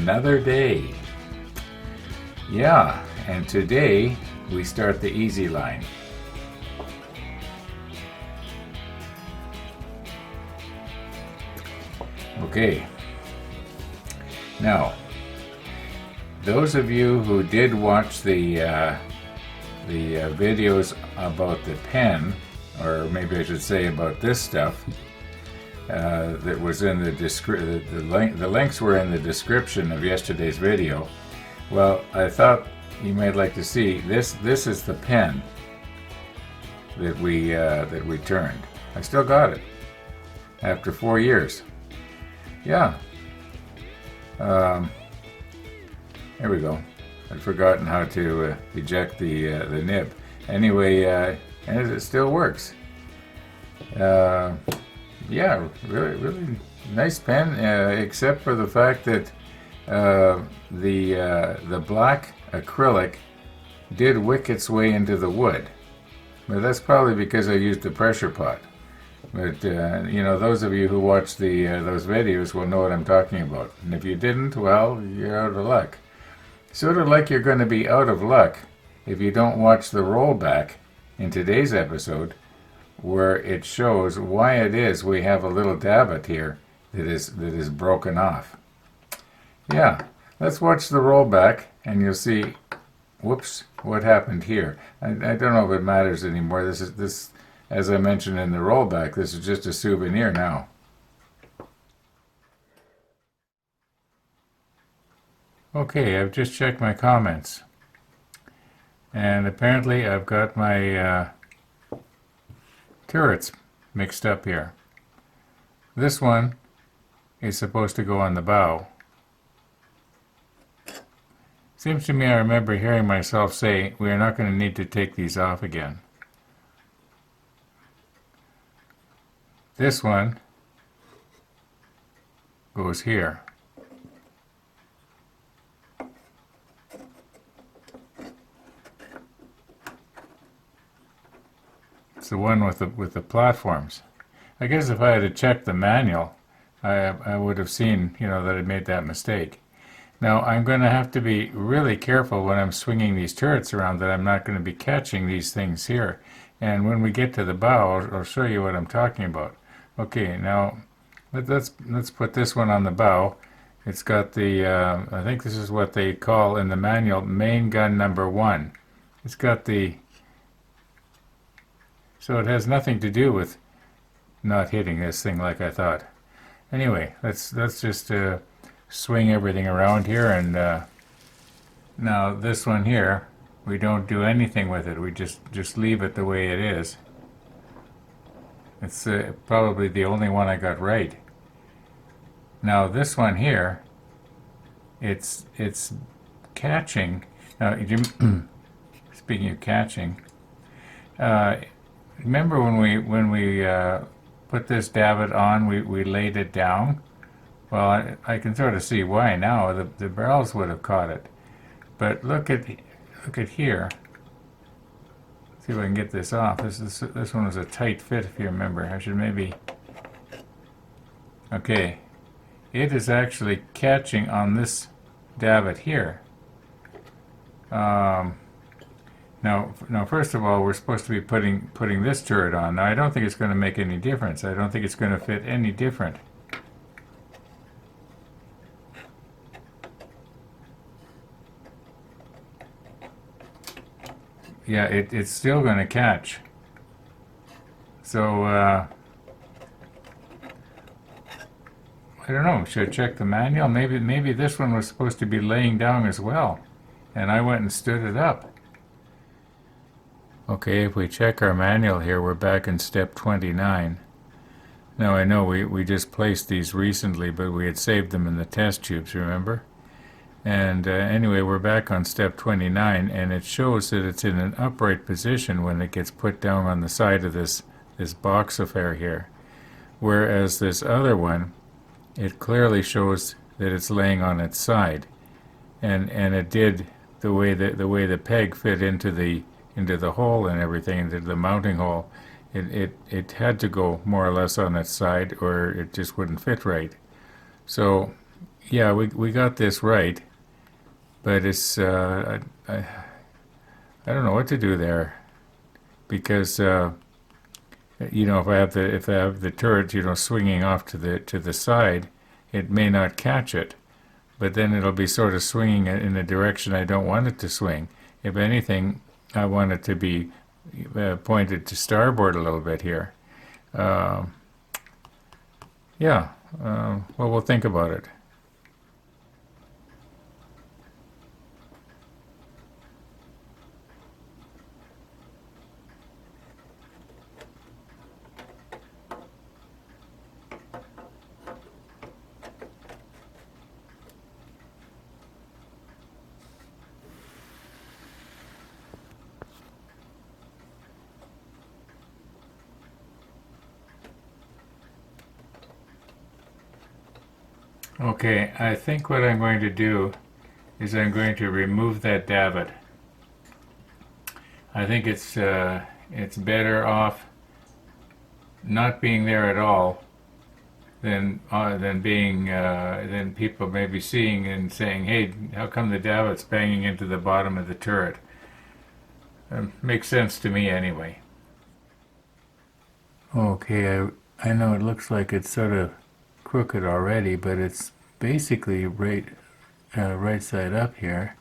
another day. Yeah, and today we start the easy line. Okay. Now, those of you who did watch the videos about the pen, or maybe I should say about this stuff, that was in the the links were in the description of yesterday's video. Well, I thought you might like to see this. This is the pen that we turned. I still got it after 4 years. Yeah. There we go. I'd forgotten how to eject the nib. Anyway, and it still works. Yeah, really nice pen, except for the fact that the black acrylic did wick its way into the wood. But that's probably because I used the pressure pot. But you know, those of you who watch those videos will know what I'm talking about. And if you didn't, well, you're out of luck. Sort of like you're going to be out of luck if you don't watch the rollback in today's episode, where it shows why it is we have a little davit here that is broken off. Yeah, let's watch the rollback and you'll see, whoops, what happened here. I don't know if it matters anymore. This, as I mentioned in the rollback, this is just a souvenir now. Okay, I've just checked my comments. And apparently I've got my turrets mixed up here. This one is supposed to go on the bow. Seems to me I remember hearing myself say we are not going to need to take these off again. This one goes here. It's the one with the platforms. I guess if I had checked the manual, I would have seen, you know, that I made that mistake. Now I'm going to have to be really careful when I'm swinging these turrets around that I'm not going to be catching these things here. And when we get to the bow, I'll show you what I'm talking about. Okay, now let's put this one on the bow. It's got the I think this is what they call in the manual main gun number 1. It's got the, so it has nothing to do with not hitting this thing like I thought. Anyway, let's just swing everything around here, and now this one here, we don't do anything with it. We just leave it the way it is. It's probably the only one I got right. Now this one here, it's catching. Now, speaking of catching, remember when we put this davit on, we laid it down? Well, I can sort of see why now. The barrels would have caught it. But look at here. See if I can get this off. This one was a tight fit, if you remember. I should maybe. Okay, it is actually catching on this davit here. Now, first of all, we're supposed to be putting this turret on. Now, I don't think it's going to make any difference. I don't think it's going to fit any different. Yeah, it's still going to catch. So, I don't know. Should I check the manual? Maybe this one was supposed to be laying down as well, and I went and stood it up. Okay, if we check our manual here, we're back in step 29. Now I know we just placed these recently, but we had saved them in the test tubes, remember? And anyway, we're back on step 29, and it shows that it's in an upright position when it gets put down on the side of this box affair here. Whereas this other one, it clearly shows that it's laying on its side. And it did the way the peg fit into the hole and everything, into the mounting hole. It had to go more or less on its side, or it just wouldn't fit right. So yeah, we got this right, but it's I don't know what to do there because if I have the turret swinging off to the side, it may not catch it, but then it'll be sort of swinging it in a direction I don't want it to swing. If anything, I want it to be pointed to starboard a little bit here. Uh, yeah, well, we'll think about it. Okay, I think what I'm going to do is I'm going to remove that davit. I think it's better off not being there at all than people maybe seeing and saying, "Hey, how come the davit's banging into the bottom of the turret?" Makes sense to me anyway. Okay, I know it looks like it's sort of crooked already, but it's basically right side up here.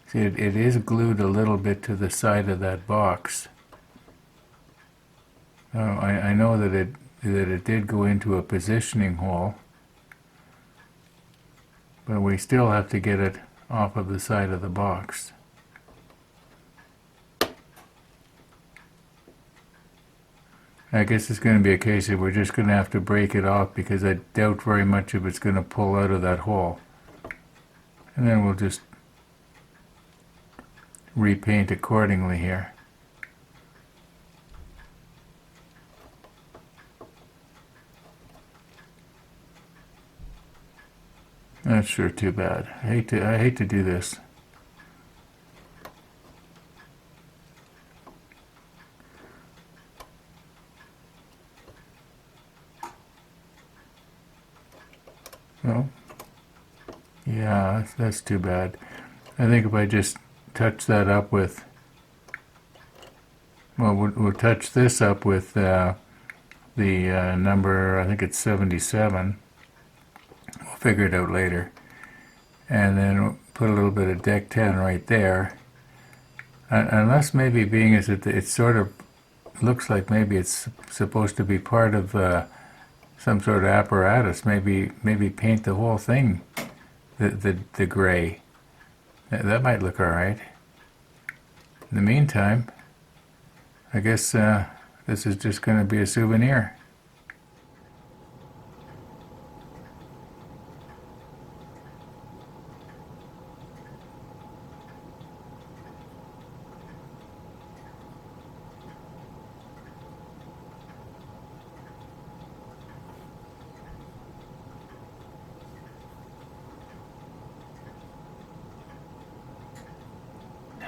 See, it is glued a little bit to the side of that box. Oh, I know that it did go into a positioning hole, but we still have to get it off of the side of the box. I guess it's going to be a case of we're just going to have to break it off because I doubt very much if it's going to pull out of that hole. And then we'll just repaint accordingly here. That's sure too bad. I hate to do this. Oh, yeah, that's too bad. I think if I just touch that up with, well, we'll touch this up with the number, I think it's 77. We'll figure it out later. And then we'll put a little bit of deck 10 right there. Unless maybe being as it sort of looks like maybe it's supposed to be part of some sort of apparatus. Maybe paint the whole thing the gray. That might look all right. In the meantime, I guess this is just going to be a souvenir.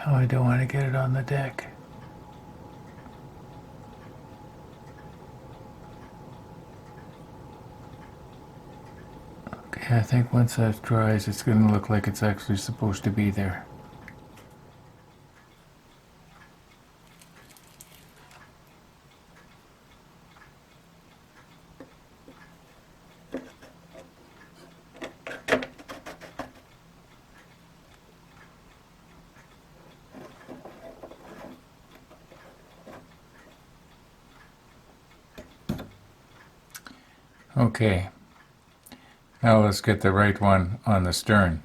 Oh, I don't want to get it on the deck. Okay, I think once that dries, it's going to look like it's actually supposed to be there. Okay, now let's get the right one on the stern.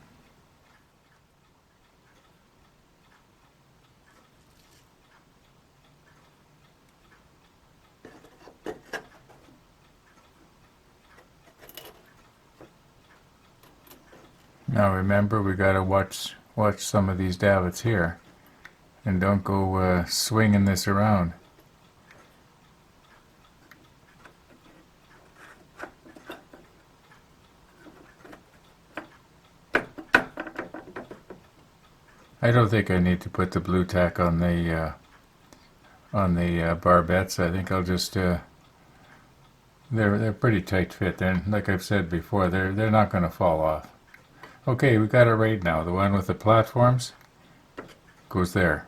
Now remember, we got to watch some of these davits here, and don't go swinging this around. I don't think I need to put the blue tack on the barbettes. I think I'll just they're pretty tight fit. They're, like I've said before, they're not going to fall off. Okay, we got it right now. The one with the platforms goes there.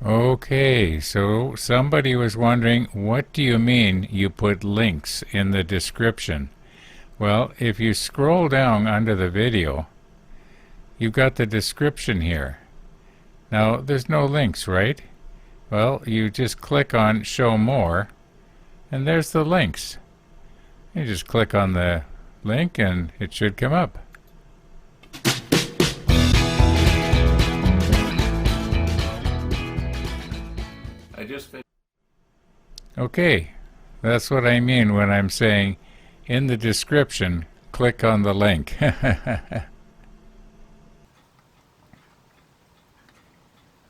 Okay, so somebody was wondering, what do you mean you put links in the description? Well, if you scroll down under the video, you've got the description here. Now, there's no links, right? Well, you just click on Show More, and there's the links. You just click on the link, and it should come up. Okay, that's what I mean when I'm saying in the description, click on the link.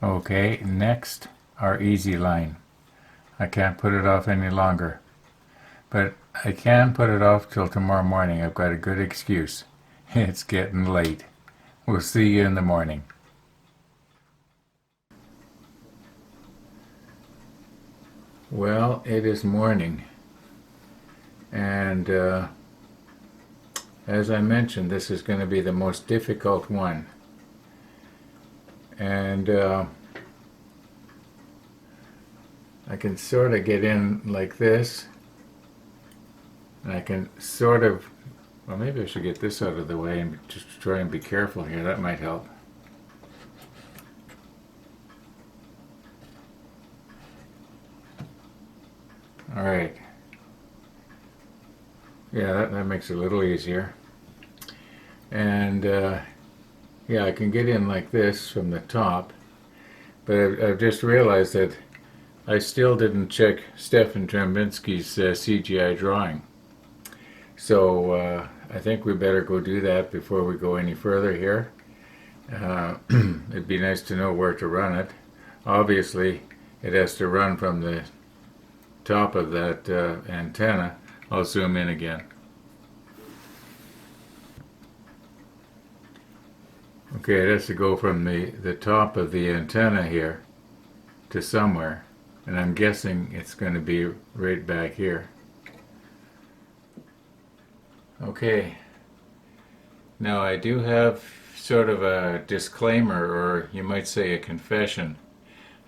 Okay, next, our easy line. I can't put it off any longer, but I can put it off till tomorrow morning. I've got a good excuse. It's getting late. We'll see you in the morning. Well, it is morning, and as I mentioned, this is going to be the most difficult one. And I can sort of get in like this, and I can sort of, well, maybe I should get this out of the way and just try and be careful here. That might help. All right. Yeah, that makes it a little easier. And yeah, I can get in like this from the top, but I've just realized that I still didn't check Stefan Trambinski's CGI drawing. So I think we better go do that before we go any further here. It'd be nice to know where to run it. Obviously, it has to run from the top of that antenna. I'll zoom in again. Okay, it has to go from the top of the antenna here to somewhere, and I'm guessing it's going to be right back here. Okay, now I do have sort of a disclaimer, or you might say a confession.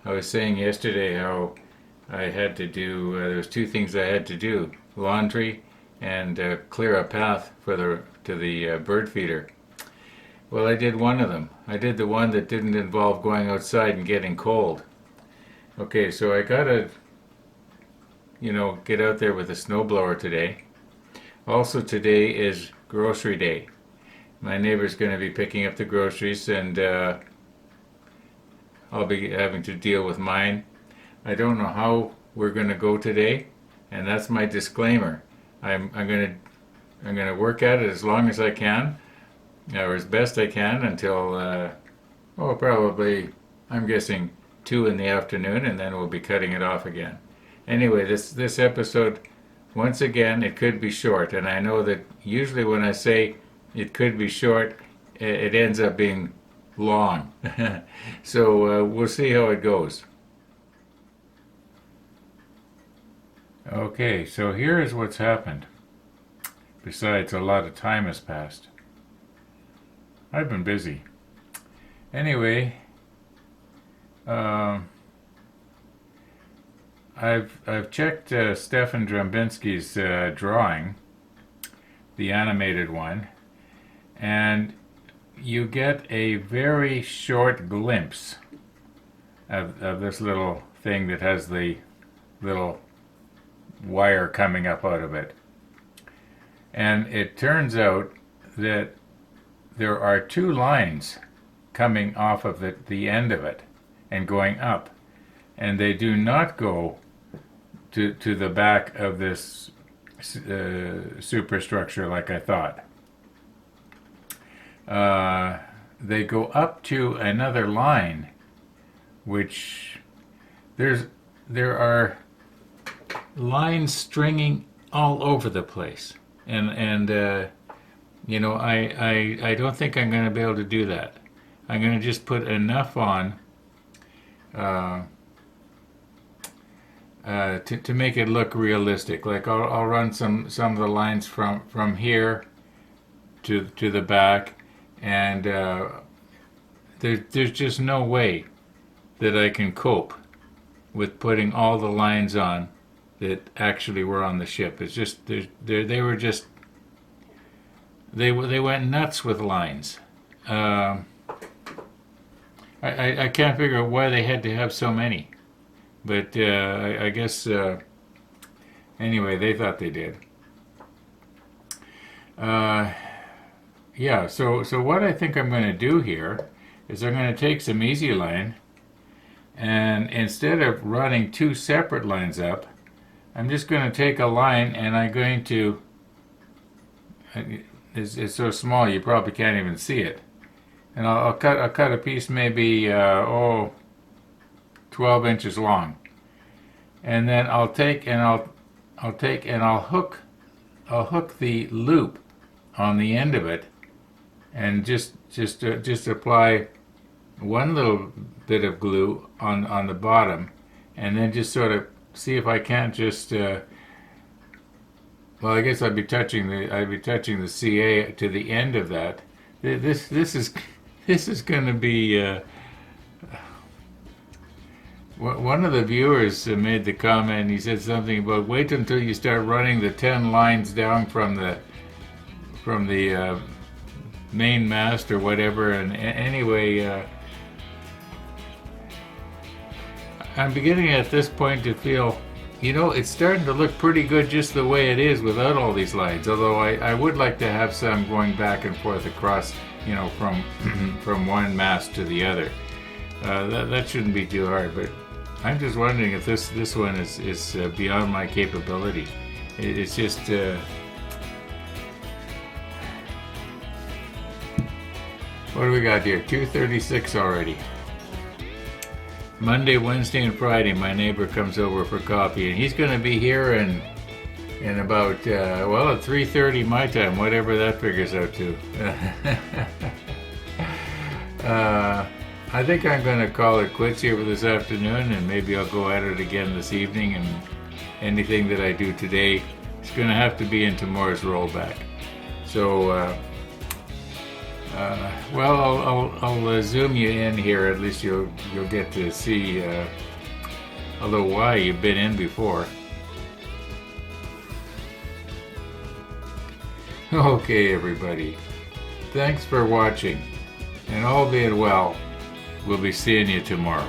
I was saying yesterday how I had to do, there was two things I had to do, laundry and clear a path for to the bird feeder. Well, I did one of them. I did the one that didn't involve going outside and getting cold. Okay, so I gotta, get out there with a snowblower today. Also, today is grocery day. My neighbor's going to be picking up the groceries, and I'll be having to deal with mine. I don't know how we're going to go today, and that's my disclaimer. I'm going to work at it as long as I can, or as best I can, until probably, I'm guessing 2 in the afternoon, and then we'll be cutting it off again. Anyway, this episode, once again, it could be short, and I know that usually when I say it could be short, it ends up being long. So we'll see how it goes. Okay, so here is what's happened. Besides, a lot of time has passed. I've been busy. Anyway, I've checked Stefan Drambinski's drawing, the animated one, and you get a very short glimpse of this little thing that has the little wire coming up out of it. And it turns out that there are 2 lines coming off of the end of it and going up, and they do not go to the back of this superstructure like I thought. They go up to another line, which there are lines stringing all over the place, and you know, I don't think I'm going to be able to do that. I'm going to just put enough on uh, to make it look realistic. Like I'll run some of the lines from here to the back, and there's just no way that I can cope with putting all the lines on that actually were on the ship. It's just they were just they went nuts with lines. I can't figure out why they had to have so many, but I guess anyway they thought they did. Yeah. So what I think I'm going to do here is I'm going to take some easy line, and instead of running two separate lines up, I'm just going to take a line and I'm going to. It's so small you probably can't even see it. And I'll cut a piece maybe 12 inches long, and then I'll take and I'll hook the loop on the end of it, and just apply one little bit of glue on the bottom, and then just sort of see if I can't just well, I guess I'd be touching the CA to the end of that. This is going to be. One of the viewers made the comment. He said something about wait until you start running the 10 lines down from the main mast or whatever. And anyway, I'm beginning at this point to feel, you know, it's starting to look pretty good just the way it is without all these lines. Although I would like to have some going back and forth across, you know, from from one mast to the other. That shouldn't be too hard. But I'm just wondering if this one is beyond my capability. It's just. What do we got here? 2:36 already. Monday, Wednesday, and Friday, my neighbor comes over for coffee, and he's going to be here in about at 3:30 my time, whatever that figures out to. I think I'm going to call it quits here for this afternoon, and maybe I'll go at it again this evening. And anything that I do today is going to have to be in tomorrow's rollback. So. I'll zoom you in here. At least you'll get to see a little why you've been in before. Okay, everybody. Thanks for watching, and all being well, we'll be seeing you tomorrow.